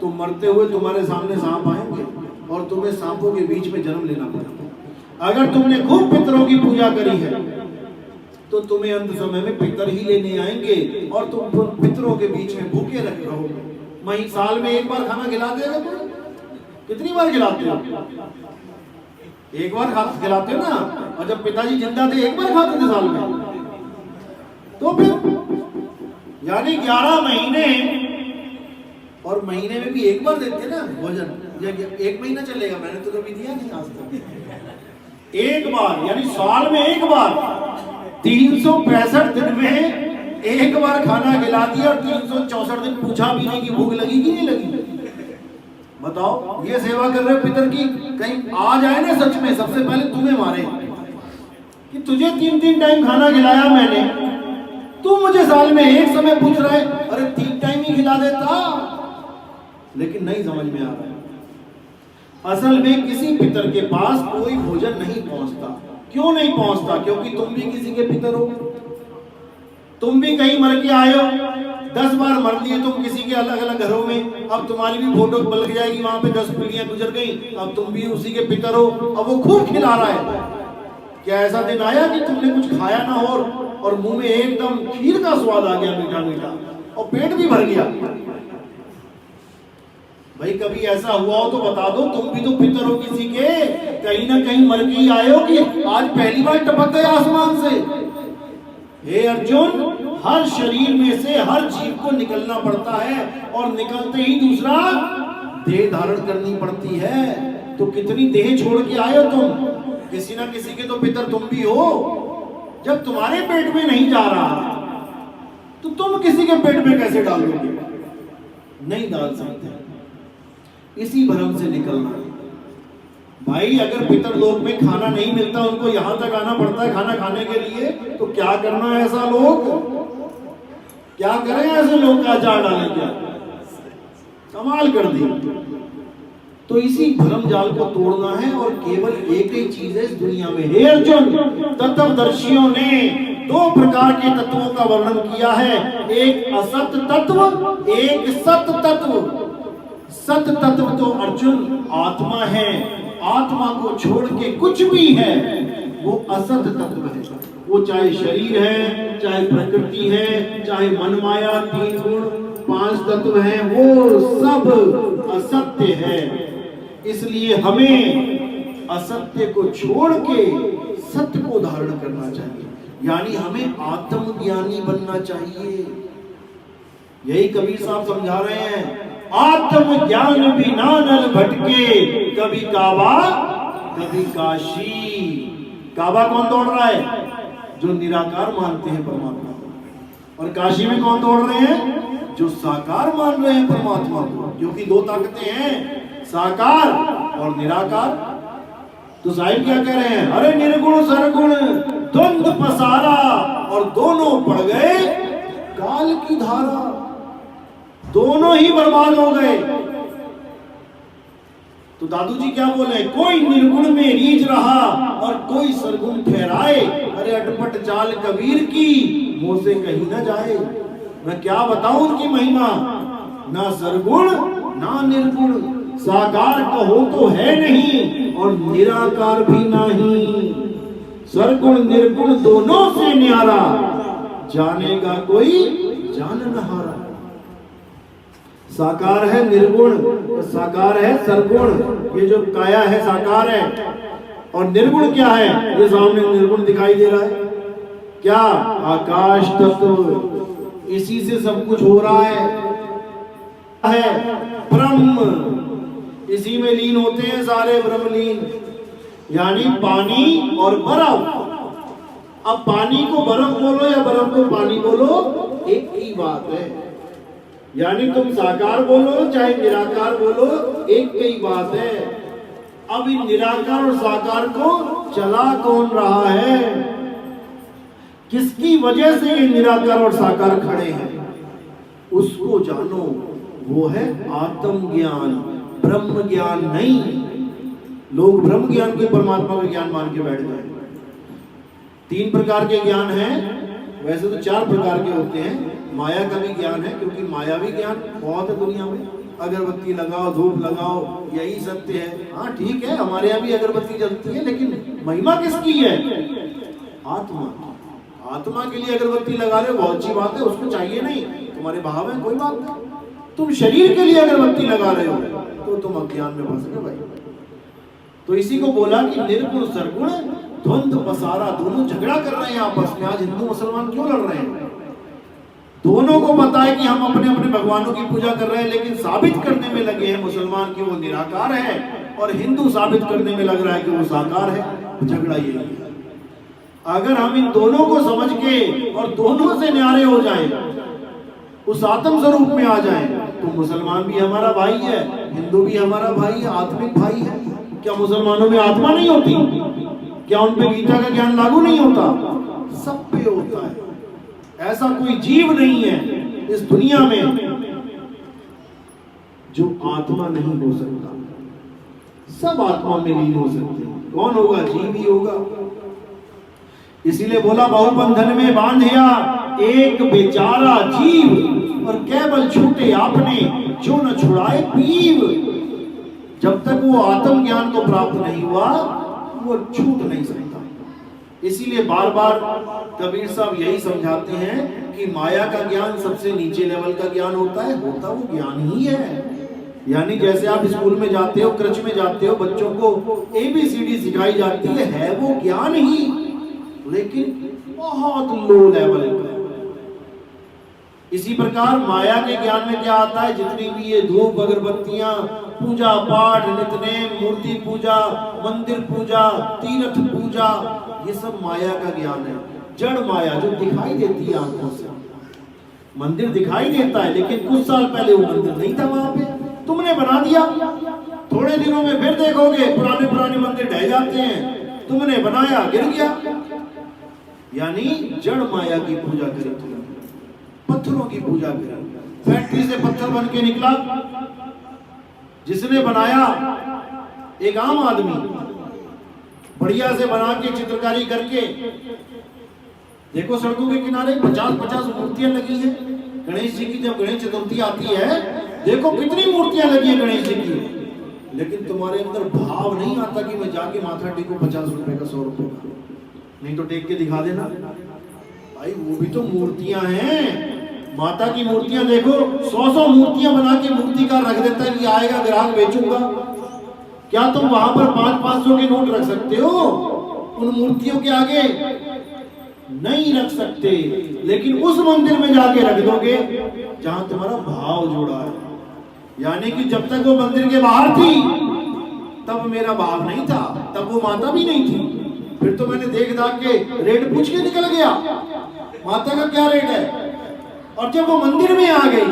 तो मरते हुए तुम्हारे सामने सांप आएंगे और तुम्हें सांपों के बीच में जन्म लेना पड़ेगा। अगर तुमने खूब पितरों की पूजा करी है तो तुम्हें अंत समय में पितर ही लेने आएंगे और तुम पितरों के बीच में भूखे रहोगे। वहीं साल में एक बार खाना खिलाते हो? कितनी बार खिलाते हो? एक बार खिलाते हो ना। और जब पिताजी जिंदा थे एक बार खाते थे साल में। तो फिर यानी 11 महीने, और महीने में भी एक बार देते ना भोजन। एक महीना चलेगा, मैंने तो कभी दिया नहीं आज तक। एक बार, यानी साल में एक बार, 365 दिन में एक बार खाना खिला दिया और 364 दिन पूछा भी नहीं कि भूख लगी कि नहीं लगी। बताओ, ये सेवा कर रहे हो पितर की, कहीं आ जाए ना सच में सबसे पहले तुम्हें मारे कि तुझे 3 टाइम खाना खिलाया मैंने, तू मुझे साल में एक समय पूछ रहा है। अरे 3 टाइम ही खिला देता। लेकिन नहीं समझ में आ रहा है। असल में किसी पितर के पास कोई भोजन नहीं पहुंचता। क्यों नहीं पहुंचता? क्योंकि तुम भी किसी के पितर हो। तुम भी कहीं मर के आए हो, 10 बार मर लिए तुम किसी के अलग अलग घरों में। अब तुम्हारी भी फोटो बलक जाएगी, वहां पे 10 पीढ़ियां गुजर गई, अब तुम भी उसी के पितर हो। अब वो खूब खिला रहा है। क्या ऐसा दिन आया कि तुमने कुछ खाया ना हो और मुंह में एकदम खीर का स्वाद आ गया, मीठा मीठा, और पेट भी भर गया? भाई कभी ऐसा हुआ हो तो बता दो। तुम भी तो पितर हो किसी के, कहीं ना कहीं मर के ही आए हो कि आज पहली बार टपक गए आसमान से। हे अर्जुन, हर शरीर में से हर जीव को निकलना पड़ता है और निकलते ही दूसरा देह धारण करनी पड़ती है। तो कितनी देह छोड़ के आए हो तुम? किसी ना किसी के तो पितर तुम भी हो। जब तुम्हारे पेट में नहीं जा रहा तो तुम किसी के पेट में कैसे डालोगे? नहीं डाल सकते। इसी भ्रम से निकलना है भाई। अगर पितर लोक में खाना नहीं मिलता, उनको यहां तक आना पड़ता है खाना खाने के लिए, तो क्या करना है ऐसा लोग? क्या करें ऐसे लोग का अचार डालें? क्या कमाल कर दी। तो इसी भ्रम जाल को तोड़ना है और केवल एक ही चीज है इस दुनिया में। हे अर्जुन, तत्वदर्शियों ने 2 प्रकार के तत्वों का वर्णन किया है। एक असत तत्व, एक सत तत्व। सत तत्व तो अर्जुन आत्मा है। आत्मा को छोड़ के कुछ भी है वो असत तत्व है। वो चाहे शरीर है, चाहे प्रकृति है, चाहे मन माया, 3 गुण, 5 तत्व हैं, वो सब असत्य है। इसलिए हमें असत्य को छोड़ के सत्य को धारण करना चाहिए। यानी हमें आत्मज्ञानी बनना चाहिए। यही कबीर साहब समझा रहे हैं। आत्मज्ञान बिना नर भटके, कभी काबा कभी काशी। काबा कौन दौड़ रहा है? जो निराकार मानते हैं परमात्मा को। और काशी में कौन दौड़ रहे हैं? जो साकार मान रहे हैं परमात्मा को। क्योंकि 2 ताकतें हैं, साकार और निराकार। तो साहिब क्या कह रहे हैं? अरे निर्गुण सरगुण द्वंद्व पसारा, और दोनों पड़ गए काल की धारा। दोनों ही बर्बाद हो गए। तो दादू जी क्या बोले? कोई निर्गुण में रीझ रहा और कोई सरगुण ठहराए। अरे अटपट चाल कबीर की, मुंह से कहीं ना जाए। मैं क्या बताऊं उनकी महिमा, ना सरगुण ना निर्गुण, साकार कहो तो है नहीं और निराकार भी नहीं। सरगुण निर्गुण दोनों से न्यारा, जानेगा कोई जान न हारा। साकार है निर्गुण, साकार है सरगुण, ये जो काया है साकार है, और निर्गुण क्या है, ये सामने निर्गुण दिखाई दे रहा है, क्या आकाश तत्व, इसी से सब कुछ हो रहा है ब्रह्म, इसी में लीन होते हैं सारे ब्रह्मलीन, यानी पानी और बर्फ। अब पानी को बर्फ बोलो या बर्फ को पानी बोलो, एक ही बात है। यानी तुम साकार बोलो चाहे निराकार बोलो, एक ही बात है। अब इन निराकार और साकार को चला कौन रहा है, किसकी वजह से ये निराकार और साकार खड़े हैं, उसको जानो। वो है आत्म ज्ञान, ब्रह्म ज्ञान नहीं। लोग ब्रह्म ज्ञान के परमात्मा का ज्ञान मान के बैठ गए। 3 प्रकार के ज्ञान हैं, वैसे तो 4 प्रकार के होते हैं। माया का भी ज्ञान है, क्योंकि मायावी ज्ञान बहुत है दुनिया में। अगरबत्ती लगाओ, धूप लगाओ, यही सत्य है। हाँ ठीक है, हमारे यहाँ भी अगरबत्ती जलती है, लेकिन महिमा किसकी है, आत्मा। आत्मा के लिए अगरबत्ती लगा रहे हो, बहुत अच्छी बात है, उसको चाहिए नहीं, तुम्हारे भाव है, कोई बात नहीं। तुम शरीर के लिए अगरबत्ती लगा रहे हो तो तुम अज्ञान में फंस गए भाई। तो इसी को बोला कि निर्गुण सरगुण द्वंद्व पसारा, दोनों झगड़ा कर रहे हैं आपस में। आज हिंदू मुसलमान क्यों लड़ रहे हैं, दोनों को पता है कि हम अपने अपने भगवानों की पूजा कर रहे हैं, लेकिन साबित करने में लगे हैं मुसलमान कि वो निराकार है, और हिंदू साबित करने में लग रहा है कि वो साकार है। झगड़ा यही है। अगर हम इन दोनों को समझ के और दोनों से न्यारे हो जाएं, उस आत्म स्वरूप में आ जाएं, तो मुसलमान भी हमारा भाई है, हिंदू भी हमारा भाई है, आत्मिक भाई है। क्या मुसलमानों में आत्मा नहीं होती, क्या उन पे गीता का ज्ञान लागू नहीं होता, सब पे होता है। ऐसा कोई जीव नहीं है इस दुनिया में जो आत्मा नहीं हो सकता, सब आत्मा में लीन हो सकते हैं। कौन होगा, जीव ही होगा। इसीलिए बोला बहुबंधन में बांधिया एक बेचारा जीव, और केवल छूटे आपने जो न छुड़ाए पीव। जब तक वो आत्म ज्ञान को प्राप्त नहीं हुआ वो छूट नहीं सकता। इसीलिए बार बार कबीर साहब यही समझाते हैं कि माया का ज्ञान सबसे नीचे लेवल का ज्ञान होता है, होता वो ज्ञान ही है। यानी जैसे आप स्कूल में जाते हो, क्रच में जाते हो, बच्चों को ABCD सिखाई जाती है वो ज्ञान ही, लेकिन बहुत लो लेवल का। इसी प्रकार माया के ज्ञान में क्या आता है, जितनी भी ये धूप अगरबत्तियां, पूजा पाठ, नित्यनेम, मूर्ति पूजा, मंदिर पूजा, तीर्थ पूजा, ये सब माया का ज्ञान है। जड़ माया जो दिखाई देती है आंखों से। मंदिर दिखाई देता है, लेकिन कुछ साल पहले वो मंदिर नहीं था वहां पे, तुमने बना दिया। थोड़े दिनों में फिर देखोगे पुराने पुराने मंदिर ढह जाते हैं, तुमने बनाया गिर गया। यानी जड़ माया की पूजा करी तुमने, पत्थरों की पूजा करी। फैक्ट्री से पत्थर बन के निकला, जिसने बनाया एक आम आदमी, बढ़िया से बना के चित्रकारी करके। देखो सड़कों के किनारे 50-50 मूर्तियां लगी हैं। गणेश जी की जब गणेश चतुर्थी आती है, देखो कितनी मूर्तियां लगी हैं गणेश जी की, लेकिन तुम्हारे अंदर भाव नहीं आता कि मैं जाके माथा टेकूं 50 रुपए का, 100 रुपए का। नहीं तो टेक के दिखा देना भाई, वो भी तो मूर्तियां हैं। माता की मूर्तियां देखो, 100 मूर्तियां बना के मूर्तिकार रख देता है कि आएगा ग्राहक बेचूंगा। क्या तुम वहां पर 500-500 के नोट रख सकते हो उन मूर्तियों के आगे? नहीं रख सकते। लेकिन उस मंदिर में जाके रख दोगे जहां तुम्हारा भाव जुड़ा है। यानी कि जब तक वो मंदिर के बाहर थी तब मेरा भाव नहीं था, तब वो माता भी नहीं थी। फिर तो मैंने देख दाख के रेट पूछ के निकल गया माता का क्या रेट है। और जब वो मंदिर में आ गई,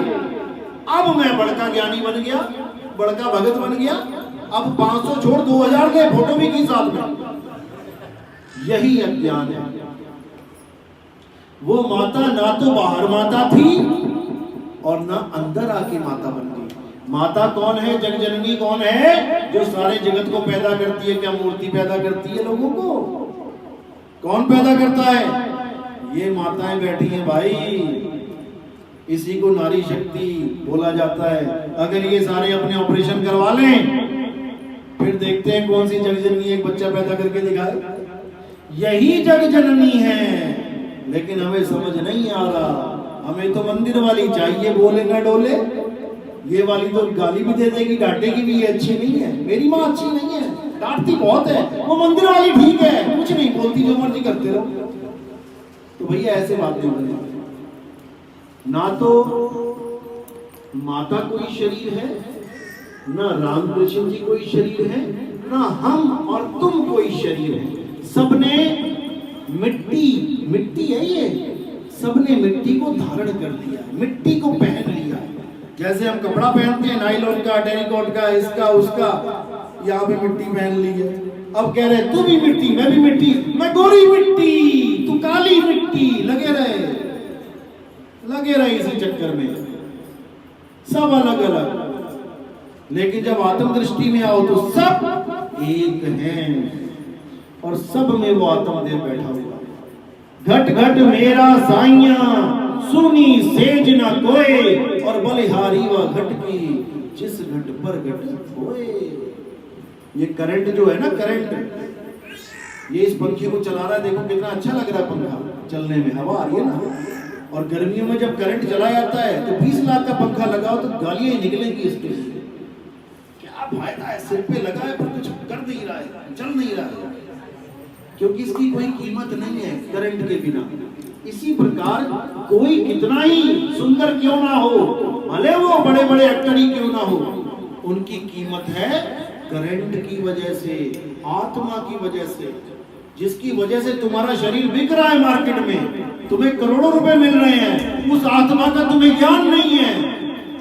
अब मैं बड़का ज्ञानी बन गया, बड़का भगत बन गया। अब 500 छोड़ 2000 के फोटो भी की साथ में। यही अज्ञान है। वो माता ना तो बाहर माता थी और ना अंदर आके माता बन गई। माता कौन है, जग जननी कौन है, जो सारे जगत को पैदा करती है। क्या मूर्ति पैदा करती है लोगों को? कौन पैदा करता है? ये माताएं बैठी हैं भाई। इसी को नारी शक्ति बोला जाता है। अगर ये सारे अपने ऑपरेशन करवा लें, फिर देखते हैं कौन सी जग जननी एक बच्चा पैदा करके दिखाए। यही जग जननी है, लेकिन हमें समझ नहीं आ रहा। हमें तो मंदिर वाली चाहिए, बोले ना डोले। ये वाली तो गाली भी दे देगी, डांटेगी भी, ये अच्छी नहीं है, मेरी माँ अच्छी नहीं है, डांटती बहुत है। वो मंदिर वाली ठीक है, कुछ नहीं बोलती, जो मर्जी करते रहो। तो भैया ऐसे बात नहीं बने। ना तो माता कोई शरीर है, ना रामकृष्ण जी कोई शरीर है, ना हम और तुम कोई शरीर है। सबने मिट्टी है ये, सबने मिट्टी को धारण कर लिया, मिट्टी को पहन लिया। जैसे हम कपड़ा पहनते हैं नाइलॉन का, टेरिकॉट का, इसका उसका, यहाँ पे मिट्टी पहन ली है। अब कह रहे तू भी मिट्टी, मैं भी मिट्टी, मैं गोरी मिट्टी, तू काली मिट्टी, लगे रहे इसी चक्कर में, सब अलग अलग। लेकिन जब आत्म दृष्टि में आओ तो सब एक हैं, और सब में वो आत्मदेव बैठा हुआ। घट घट मेरा साइया सुनी सेज न कोय, और बलिहारी व घट की जिस घट पर घट होए। ये करंट जो है ना, करंट, ये इस पंखे को चला रहा है, देखो कितना अच्छा लग रहा है पंखा चलने में, हवा आ रही है ना। और गर्मियों में जब करंट चला जाता है तो 20 लाख का पंखा लगाओ तो गालियां ही निकलेंगी इसके लिए। क्या फायदा है, सिर पे लगा है पर कुछ कर नहीं रहा है, चल नहीं रहा है, क्योंकि इसकी कोई कीमत नहीं है करंट के बिना। इसी प्रकार कोई कितना ही सुंदर क्यों ना हो, भले वो बड़े बड़े एक्टर ही क्यों ना हो, उनकी कीमत है करंट की वजह से, आत्मा की वजह से। जिसकी वजह से तुम्हारा शरीर बिक रहा है मार्केट में, तुम्हें करोड़ों रुपए मिल रहे हैं, उस आत्मा का तुम्हें ज्ञान नहीं है,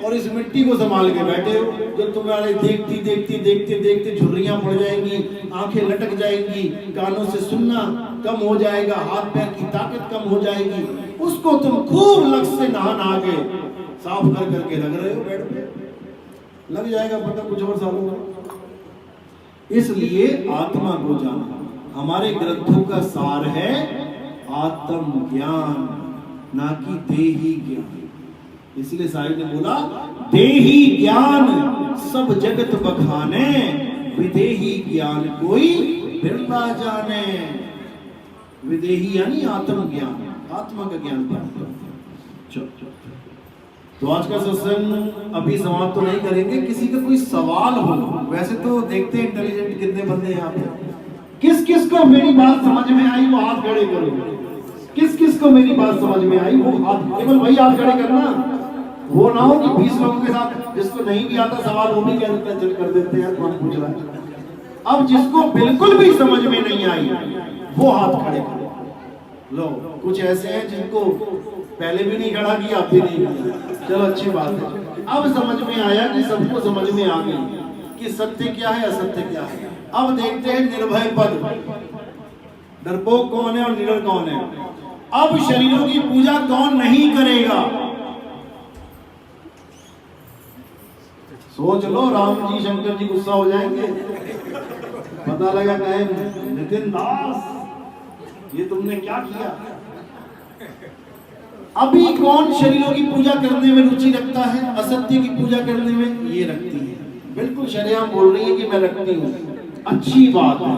और इस मिट्टी को संभाल के बैठे हो। जब तुम्हारे देखती देखती देखते देखते झुर्रियां पड़ जाएंगी, आंखें लटक जाएंगी, कानों से सुनना कम हो जाएगा, हाथ पैर की ताकत कम हो जाएगी, उसको तुम खूब लक्ष्य से नहा के साफ कर करके रख रहे हो बेड पे, लग जाएगा पता कुछ और सालों में। इसलिए आत्मा को जाना हमारे ग्रंथों का सार है, आत्म ज्ञान, ना कि देही ज्ञान। इसलिए साहिब ने बोला देही ज्ञान सब जगत बखाने, विदेही ज्ञान कोई बिरला जाने। विदेही यानी आत्म ज्ञान, आत्मा का ज्ञान प्राप्त। तो आज का सत्संग अभी समाप्त तो नहीं करेंगे, किसी का कोई सवाल हो, वैसे तो देखते हैं इंटेलिजेंट कितने बंदे यहाँ पे, किस किस को मेरी बात समझ में आई वो हाथ खड़े करो, किस किस को मेरी बात समझ में आई वो हाथ, केवल वही हाथ खड़े करना, वो ना हो कि 20 लोगों के साथ जिसको नहीं भी आता सवाल वो भी क्या चल कर देते हैं, कौन पूछ रहा है। अब जिसको बिल्कुल भी समझ में नहीं आई वो हाथ खड़े करो। लो कुछ ऐसे हैं जिनको पहले भी नहीं खड़ा किया, अब भी नहीं किया, चलो अच्छी बात है। अब समझ में आया कि सबको समझ में आ गई कि सत्य क्या है असत्य क्या है। अब देखते हैं निर्भय पद, डरपोक कौन है और निडर कौन है। अब शरीरों की पूजा कौन नहीं करेगा, सोच लो, राम जी शंकर जी गुस्सा हो जाएंगे, पता लगा कहे नितिन दास ये तुमने क्या किया। अभी कौन शरीरों की पूजा करने में रुचि रखता है, असत्य की पूजा करने में ये रखती है, बिल्कुल शरेआम बोल रही है कि मैं रखती हूँ, अच्छी बात है।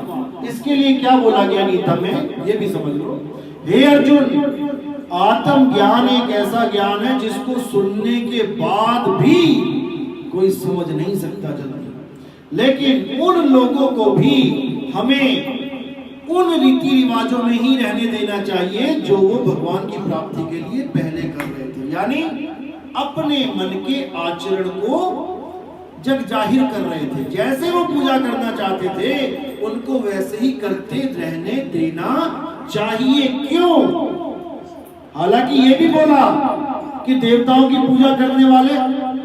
इसके लिए क्या बोला गया गीता में ये भी समझ लो। हे अर्जुन, आत्म ज्ञान एक ऐसा ज्ञान है जिसको सुनने के बाद भी कोई समझ नहीं सकता जल्दी, लेकिन उन लोगों को भी हमें उन रीति रिवाजों में ही रहने देना चाहिए जो वो भगवान की प्राप्ति के लिए पहले कर रहे थे, यानी अपने मन के आचरण को जग जाहिर कर रहे थे। जैसे वो पूजा करना चाहते थे उनको वैसे ही करते रहने देना चाहिए। क्यों? हालांकि ये भी बोला कि देवताओं की पूजा करने वाले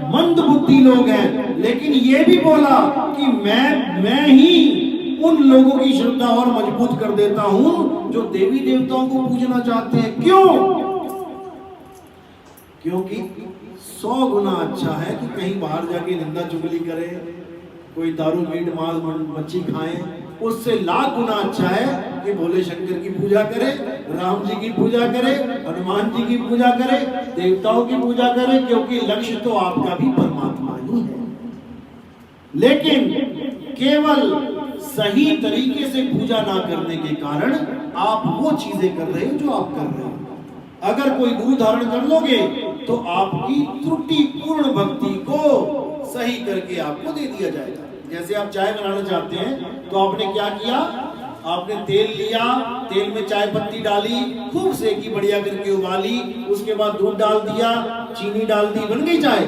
मंद बुद्धि लोग हैं, लेकिन ये भी बोला कि मैं ही उन लोगों की श्रद्धा और मजबूत कर देता हूं जो देवी देवताओं को पूजना चाहते हैं। क्यों? क्योंकि 100 गुना अच्छा है कि कहीं बाहर जाके निंदा चुगली करे, कोई दारू मीट मांस मच्छी खाएं, उससे लाख गुना अच्छा है कि भोले शंकर की पूजा करे, राम जी की पूजा करे, हनुमान जी की पूजा करे, देवताओं की पूजा करे, क्योंकि लक्ष्य तो आपका भी परमात्मा ही है। लेकिन केवल सही तरीके से पूजा ना करने के कारण आप वो चीजें कर रहे हो जो आप कर रहे हो। अगर कोई गुरु धारण कर लोगे तो आपकी त्रुटिपूर्ण भक्ति को सही करके आपको दे दिया जाएगा। जैसे आप चाय बनाना चाहते हैं तो आपने क्या किया, आपने तेल लिया, तेल में चाय पत्ती डाली, खूब सेकी, बढ़िया करके उबाली, उसके बाद दूध डाल दिया, चीनी डाल दी, बन गई चाय।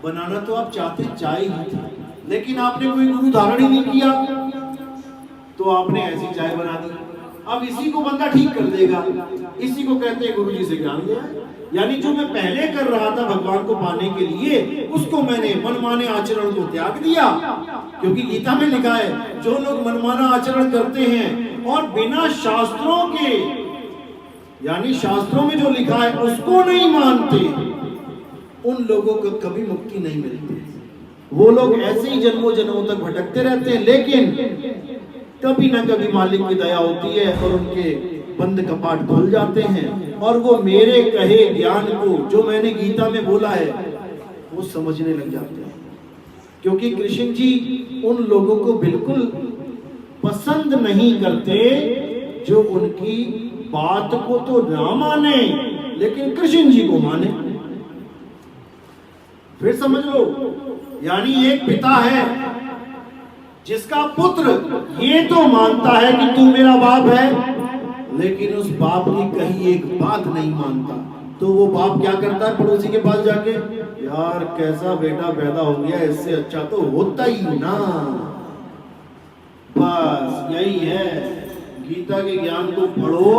बनाना तो आप चाहते चाय ही था, लेकिन आपने कोई गुरु धारण ही नहीं किया तो आपने ऐसी चाय बना दी। अब इसी को बंदा ठीक कर देगा, इसी को कहते हैं गुरु जी से ज्ञान लिया। यानी जो मैं पहले कर रहा था भगवान को पाने के लिए, उसको मैंने मनमाने आचरण को त्याग दिया। क्योंकि गीता में लिखा है जो लोग मनमाना आचरण करते हैं और बिना शास्त्रों के, यानी शास्त्रों में जो लिखा है उसको नहीं मानते, उन लोगों को कभी मुक्ति नहीं मिलती। वो लोग ऐसे ही जन्मों जन्मों तक भटकते रहते हैं, लेकिन कभी ना कभी मालिक की दया होती है और उनके बंद कपाट खुल जाते हैं और वो मेरे कहे ज्ञान को, जो मैंने गीता में बोला है, वो समझने लग जाते हैं। क्योंकि कृष्ण जी उन लोगों को बिल्कुल पसंद नहीं करते जो उनकी बात को तो ना माने लेकिन कृष्ण जी को माने। फिर समझ लो, यानी एक पिता है जिसका पुत्र ये तो मानता है कि तू मेरा बाप है, लेकिन उस बाप की कही एक बात नहीं मानता, तो वो बाप क्या करता है, पड़ोसी के पास जाके, यार कैसा बेटा पैदा हो गया, इससे अच्छा तो होता ही ना। बस यही है, गीता के ज्ञान को पढ़ो,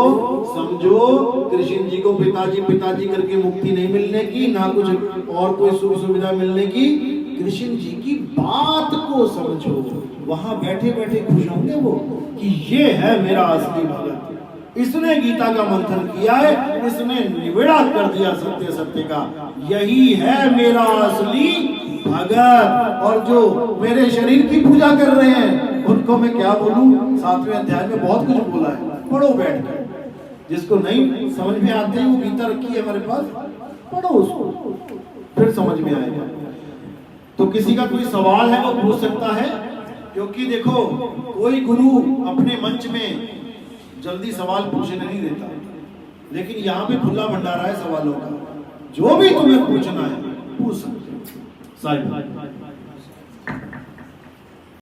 समझो। कृष्ण जी को पिताजी पिताजी करके मुक्ति नहीं मिलने की, ना कुछ और कोई सुख सुविधा मिलने की, कृष्ण जी की बात को समझो। वहां बैठे बैठे खुश होंगे वो कि ये है मेरा असली भगत, इसने गीता का मंथन किया है, इसने निवेड़ा कर दिया सत्य सत्य का, यही है मेरा असली भगत। और जो मेरे शरीर की पूजा कर रहे हैं उनको मैं क्या बोलूं, 7वें अध्याय में बहुत कुछ बोला है, पढ़ो बैठ कर। जिसको नहीं समझ में आते वो गीता रखी है हमारे पास, पढ़ो उसको, फिर समझ में आएगा। तो किसी का कोई सवाल है वो पूछ सकता है, क्योंकि देखो कोई गुरु अपने मंच में जल्दी सवाल पूछने नहीं देता, लेकिन यहाँ पे खुला भंडारा है सवालों का, जो भी तुम्हें पूछना है पूछ सकते हो। साहिब